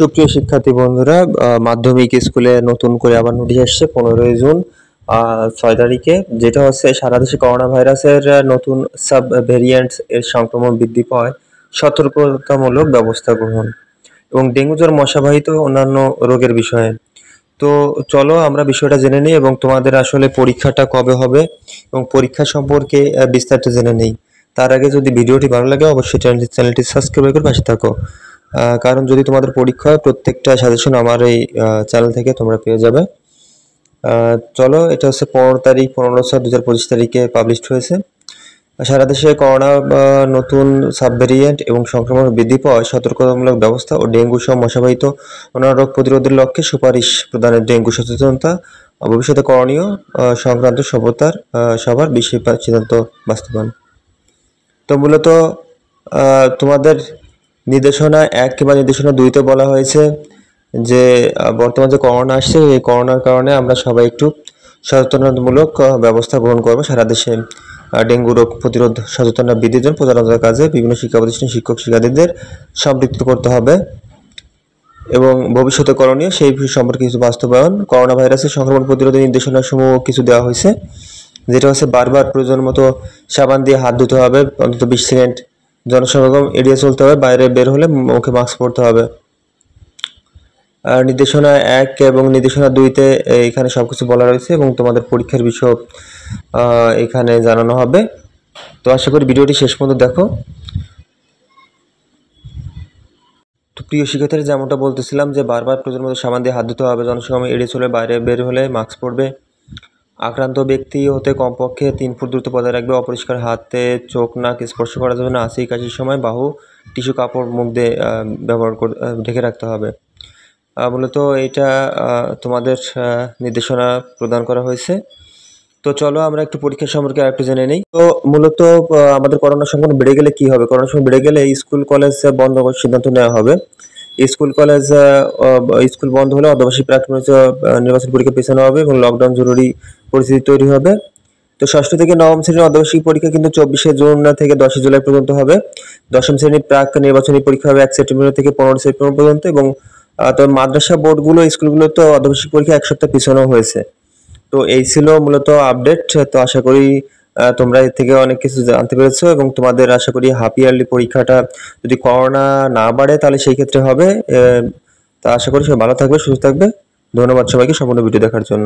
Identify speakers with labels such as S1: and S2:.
S1: সুপ্রিয় শিক্ষার্থী বন্ধুরা, মাধ্যমিক স্কুলে নতুন করে আবার নোটিশ আসছে 15 জুন 6 তারিখে, যেটা হচ্ছে সারা দেশে করোনা ভাইরাসের নতুন সাব ভেরিয়েন্টস এর সংক্রমণ বৃদ্ধি পাওয়ায় সতর্কতামূলক ব্যবস্থা গ্রহণ এবং ডেঙ্গু জ্বর মশাবাহিত অন্যান্য রোগের বিষয়ে। তো চলো আমরা বিষয়টা জেনে নিই এবং তোমাদের আসলে পরীক্ষাটা কবে হবে এবং পরীক্ষা সম্পর্কে বিস্তারিত জেনে নিই। তার আগে যদি ভিডিওটি ভালো লাগে অবশ্যই চ্যানেলটি সাবস্ক্রাইব করে পাশে থাকো, কারণ যদি তোমাদের পরীক্ষা হয় প্রত্যেকটা সাজেশন আমার এই চ্যানেল থেকে তোমরা পেয়ে যাবে। চলো, এটা হচ্ছে 15/6/2025 তারিখে পাবলিশড হয়েছে। সারা দেশে করোনা নতুন সাবভেরিয়েন্ট এবং সংক্রমণ বৃদ্ধি পাওয়ায় সতর্কতামূলক ব্যবস্থা ও ডেঙ্গু সহ মশাবাহিত অন্যান্য রোগ প্রতিরোধের লক্ষ্যে সুপারিশ প্রদানের ডেঙ্গু সচেতনতা ভবিষ্যতে করণীয় সংক্রান্ত সবার বিশেষ সিদ্ধান্ত বাস্তবায়ন। তো মূলত তোমাদের নির্দেশনা 1 কিংবা নির্দেশনা 2-তে বলা হয়েছে যে বর্তমান যে করোনা আসছে এই করোনার কারণে আমরা সবাই একটু সচেতনতামূলক ব্যবস্থা গ্রহণ করব। সারা দেশে ডেঙ্গু রোগ প্রতিরোধ সচেতনতা বৃদ্ধির জন্য প্রচারণার কাজে বিভিন্ন শিক্ষা প্রতিষ্ঠানের শিক্ষক শিক্ষার্থীদের সম্পৃক্ত করতে হবে এবং ভবিষ্যতে করণীয় সেই সম্পর্কে কিছু বাস্তবায়ন। করোনা ভাইরাসের সংক্রমণ প্রতিরোধের নির্দেশনাসমূহ কিছু দেওয়া হয়েছে, যেটা হচ্ছে বারবার প্রয়োজন মতো সাবান দিয়ে হাত ধুতে হবে, অন্তত 20 সেকেন্ড জনসমাগম এড়িয়ে চলতে হবে, বাইরে বের হলে মুখে মাস্ক পরতে হবে। নির্দেশনা 1 এবং নির্দেশনা 2-তে এখানে সবকিছু বলা রয়েছে এবং তোমাদের পরীক্ষার বিষয় এখানে জানানো হবে। তো আশা করি ভিডিওটি শেষ পর্যন্ত দেখো। তো প্রিয় শিক্ষার্থীরা, যেমনটা বলতেছিলাম যে বারবার প্রয়োজন মতো সাবান দিয়ে হাত ধুতে হবে, জনসমাগম এড়িয়ে চলে বাইরে বের হলে মাস্ক পরবে, আক্রান্ত ব্যক্তি হতে কমপক্ষে 3 ফুট দূরত্ব বজায় রাখবে, অপরিষ্কার হাতে চোখ নাক স্পর্শ করা যাবে না, হাঁচি কাশির সময় বাহু টিস্যু কাপড় মুখ দিয়ে ব্যবহার করে ঢেকে রাখতে হবে। মূলত এটা তোমাদের নির্দেশনা প্রদান করা হয়েছে। তো চলো আমরা একটু পরীক্ষা সম্পর্কে আরেকটু জেনে নিই। তো মূলত আমাদের করোনা সংক্রমণ বেড়ে গেলে কি হবে? করোনা সংক্রমণ বেড়ে গেলে স্কুল কলেজ বন্ধ করার সিদ্ধান্ত নেওয়া হবে। স্কুল কলেজ স্কুল বন্ধ হলে অর্ধবার্ষিক প্রাথমিক নির্বাচন পরীক্ষা পেছানো হবে এবং লকডাউন জরুরি পরিস্থিতি তৈরি হবে। তো ষষ্ঠ থেকে নবম শ্রেণীর অর্ধবার্ষিক পরীক্ষা কিন্তু 24 জুন থেকে 10 জুলাই পর্যন্ত হবে। দশম শ্রেণীর প্রাক নির্বাচনী পরীক্ষা হবে 1 সেপ্টেম্বর থেকে 15 সেপ্টেম্বর পর্যন্ত এবং তবে মাদ্রাসা বোর্ডগুলো স্কুলগুলো তো অর্ধবার্ষিক পরীক্ষা 1 সপ্তাহ পিছানো হয়েছে। তো এই ছিল মূলত আপডেট। তো আশা করি তোমরা এর থেকে অনেক কিছু জানতে পেরেছো এবং তোমাদের আশা করি হাফ ইয়ারলি পরীক্ষাটা যদি করোনা না বাড়ে তাহলে সেই ক্ষেত্রে হবে। তা আশা করি সবাই ভালো থাকবে, সুস্থ থাকবে। ধন্যবাদ সবাইকে সম্পূর্ণ ভিডিও দেখার জন্য।